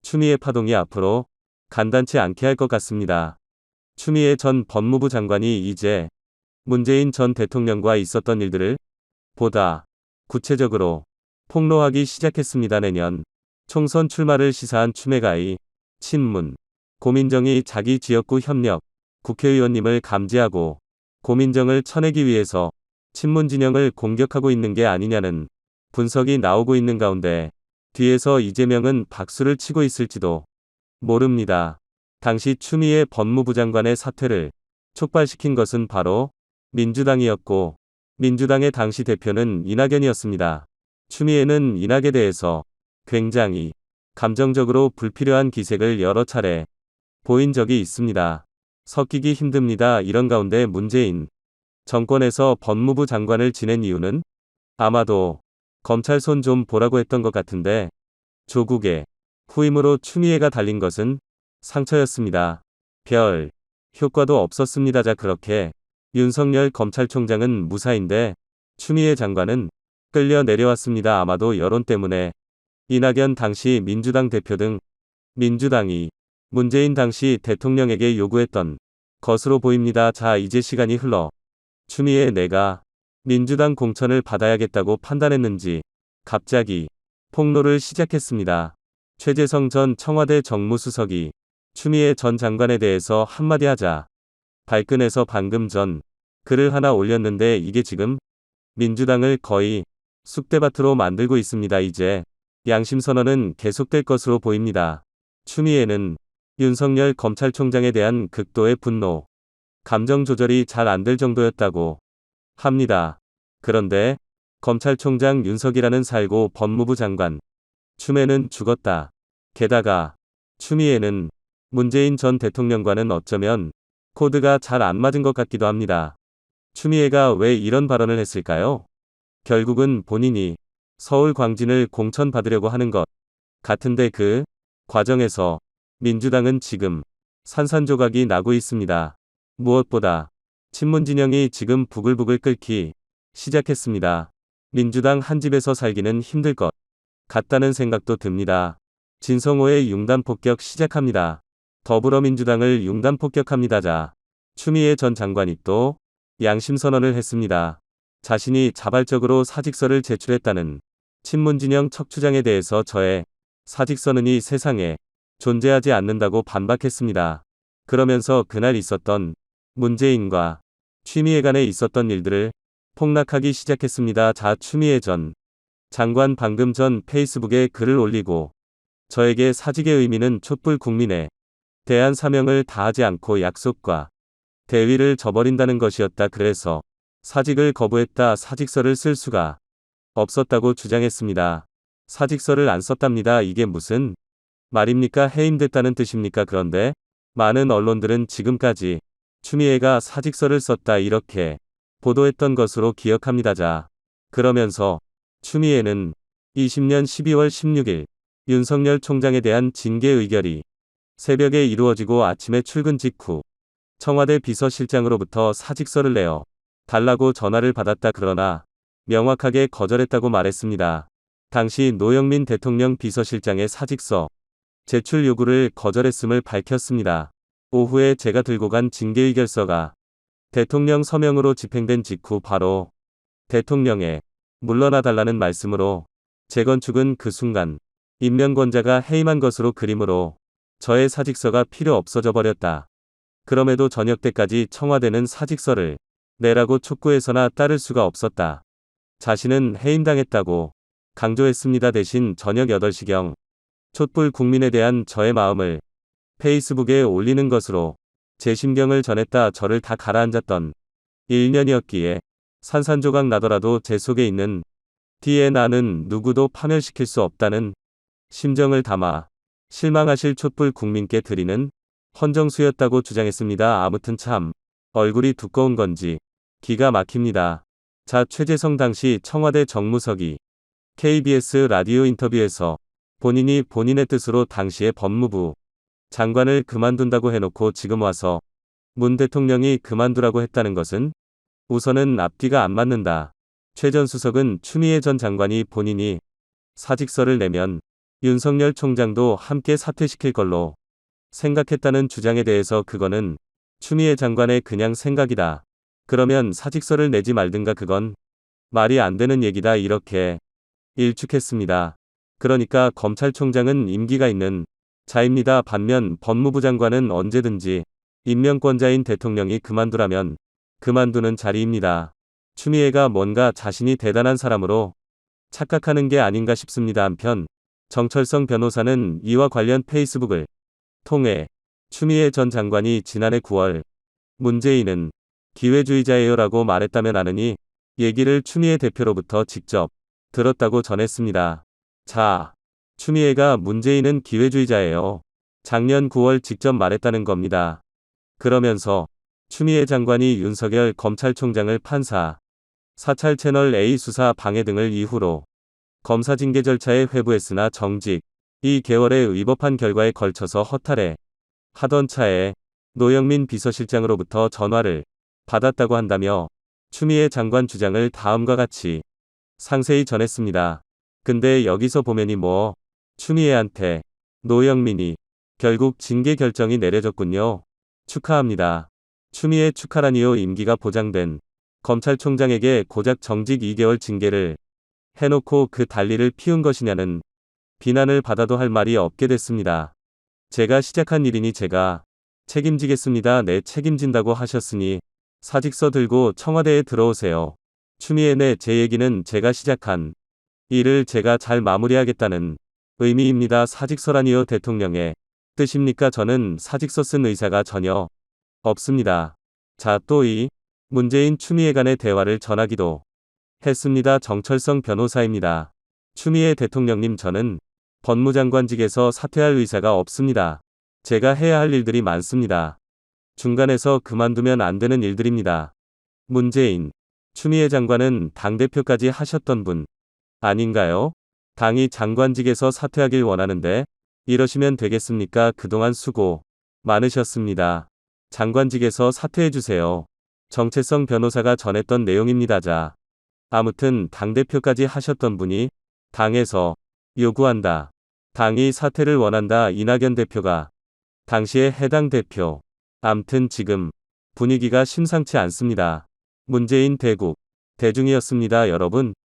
추미애 파동이 앞으로 간단치 않게 할 것 같습니다. 추미애 전 법무부 장관이 이제 문재인 전 대통령과 있었던 일들을 보다 구체적으로 폭로하기 시작했습니다. 내년 총선 출마를 시사한 추미애가이 친문 고민정이 자기 지역구 협력 국회의원님을 감지하고 고민정을 쳐내기 위해서 친문 진영을 공격하고 있는 게 아니냐는 분석이 나오고 있는 가운데 뒤에서 이재명은 박수를 치고 있을지도 모릅니다. 당시 추미애 법무부 장관의 사퇴를 촉발시킨 것은 바로 민주당이었고 민주당의 당시 대표는 이낙연이었습니다. 추미애는 이낙에 대해서 굉장히 감정적으로 불필요한 기색을 여러 차례 보인 적이 있습니다. 섞이기 힘듭니다. 이런 가운데 문재인 정권에서 법무부 장관을 지낸 이유는 아마도 검찰 손 좀 보라고 했던 것 같은데 조국의 후임으로 추미애가 달린 것은 상처였습니다. 별 효과도 없었습니다. 자, 그렇게 윤석열 검찰총장은 무사인데 추미애 장관은 끌려 내려왔습니다. 아마도 여론 때문에 이낙연 당시 민주당 대표 등 민주당이 문재인 당시 대통령에게 요구했던 것으로 보입니다. 자, 이제 시간이 흘러 추미애 내가 민주당 공천을 받아야겠다고 판단했는지 갑자기 폭로를 시작했습니다. 최재성 전 청와대 정무수석이 추미애 전 장관에 대해서 한마디 하자 발끈해서 방금 전 글을 하나 올렸는데 이게 지금 민주당을 거의 쑥대밭으로 만들고 있습니다. 이제 양심선언은 계속될 것으로 보입니다. 추미애는 윤석열 검찰총장에 대한 극도의 분노, 감정 조절이 잘 안 될 정도였다고 합니다. 그런데 검찰총장 윤석이라는 살고 법무부 장관 추미애는 죽었다. 게다가 추미애는 문재인 전 대통령과는 어쩌면 코드가 잘 안 맞은 것 같기도 합니다. 추미애가 왜 이런 발언을 했을까요? 결국은 본인이 서울 광진을 공천받으려고 하는 것 같은데 그 과정에서 민주당은 지금 산산조각이 나고 있습니다. 무엇보다 친문 진영이 지금 부글부글 끓기 시작했습니다. 민주당 한 집에서 살기는 힘들 것 같다는 생각도 듭니다. 진성호의 융단 폭격 시작합니다. 더불어민주당을 융단 폭격합니다. 자, 추미애 전 장관이 또 양심선언을 했습니다. 자신이 자발적으로 사직서를 제출했다는 친문 진영 척추장에 대해서 저의 사직서는 세상에 존재하지 않는다고 반박했습니다. 그러면서 그날 있었던 문재인과 추미애 간에 있었던 일들을 폭락하기 시작했습니다. 자, 추미애 전 장관 방금 전 페이스북에 글을 올리고 저에게 사직의 의미는 촛불 국민에 대한 사명을 다하지 않고 약속과 대위를 저버린다는 것이었다. 그래서 사직을 거부했다. 사직서를 쓸 수가 없었다고 주장했습니다. 사직서를 안 썼답니다. 이게 무슨 말입니까? 해임됐다는 뜻입니까? 그런데 많은 언론들은 지금까지 추미애가 사직서를 썼다 이렇게 보도했던 것으로 기억합니다. 자, 그러면서 추미애는 20년 12월 16일 윤석열 총장에 대한 징계 의결이 새벽에 이루어지고 아침에 출근 직후 청와대 비서실장으로부터 사직서를 내어 달라고 전화를 받았다. 그러나 명확하게 거절했다고 말했습니다. 당시 노영민 대통령 비서실장의 사직서 제출 요구를 거절했음을 밝혔습니다. 오후에 제가 들고 간 징계의결서가 대통령 서명으로 집행된 직후 바로 대통령에 물러나 달라는 말씀으로 재건축은 그 순간 임명권자가 해임한 것으로 그리므로 저의 사직서가 필요 없어져 버렸다. 그럼에도 저녁 때까지 청와대는 사직서를 내라고 촉구해서나 따를 수가 없었다. 자신은 해임당했다고 강조했습니다. 대신 저녁 8시경 촛불 국민에 대한 저의 마음을 페이스북에 올리는 것으로 제 심경을 전했다. 저를 다 가라앉았던 1년이었기에 산산조각 나더라도 제 속에 있는 뒤에 나는 누구도 파멸시킬 수 없다는 심정을 담아 실망하실 촛불 국민께 드리는 헌정수였다고 주장했습니다. 아무튼 참 얼굴이 두꺼운 건지 기가 막힙니다. 자, 최재성 당시 청와대 정무석이 KBS 라디오 인터뷰에서 본인이 본인의 뜻으로 당시의 법무부 장관을 그만둔다고 해놓고 지금 와서 문 대통령이 그만두라고 했다는 것은 우선은 앞뒤가 안 맞는다. 최 전 수석은 추미애 전 장관이 본인이 사직서를 내면 윤석열 총장도 함께 사퇴시킬 걸로 생각했다는 주장에 대해서 그거는 추미애 장관의 그냥 생각이다. 그러면 사직서를 내지 말든가 그건 말이 안 되는 얘기다 이렇게 일축했습니다. 그러니까 검찰총장은 임기가 있는 자입니다. 반면 법무부 장관은 언제든지 임명권자인 대통령이 그만두라면 그만두는 자리입니다. 추미애가 뭔가 자신이 대단한 사람으로 착각하는 게 아닌가 싶습니다. 한편 정철성 변호사는 이와 관련 페이스북을 통해 추미애 전 장관이 지난해 9월 문재인은 기회주의자예요 라고 말했다면 하느니 얘기를 추미애 대표로부터 직접 들었다고 전했습니다. 자, 추미애가 문재인은 기회주의자예요. 작년 9월 직접 말했다는 겁니다. 그러면서 추미애 장관이 윤석열 검찰총장을 판사, 사찰 채널 A 수사 방해 등을 이유로 검사 징계 절차에 회부했으나 정직 2개월에 위법한 결과에 걸쳐서 허탈해 하던 차에 노영민 비서실장으로부터 전화를 받았다고 한다며 추미애 장관 주장을 다음과 같이 상세히 전했습니다. 근데 여기서 보면이 뭐 추미애한테 노영민이 결국 징계 결정이 내려졌군요. 축하합니다. 추미애 축하라니요. 임기가 보장된 검찰총장에게 고작 정직 2개월 징계를 해놓고 그 난리를 피운 것이냐는 비난을 받아도 할 말이 없게 됐습니다. 제가 시작한 일이니 제가 책임지겠습니다. 네, 책임진다고 하셨으니 사직서 들고 청와대에 들어오세요. 추미애 네, 제 얘기는 제가 시작한 일을 제가 잘 마무리하겠다는 의미입니다. 사직서라니요. 대통령의 뜻입니까? 저는 사직서 쓴 의사가 전혀 없습니다. 자, 또 이 문재인 추미애 간의 대화를 전하기도 했습니다. 정철성 변호사입니다. 추미애 대통령님, 저는 법무장관직에서 사퇴할 의사가 없습니다. 제가 해야 할 일들이 많습니다. 중간에서 그만두면 안 되는 일들입니다. 문재인, 추미애 장관은 당대표까지 하셨던 분 아닌가요? 당이 장관직에서 사퇴하길 원하는데 이러시면 되겠습니까? 그동안 수고 많으셨습니다. 장관직에서 사퇴해주세요. 정채성 변호사가 전했던 내용입니다. 자, 아무튼 당대표까지 하셨던 분이 당에서 요구한다. 당이 사퇴를 원한다. 이낙연 대표가 당시에 해당 대표. 암튼 지금 분위기가 심상치 않습니다. 문재인 대국 대중이었습니다. 여러분.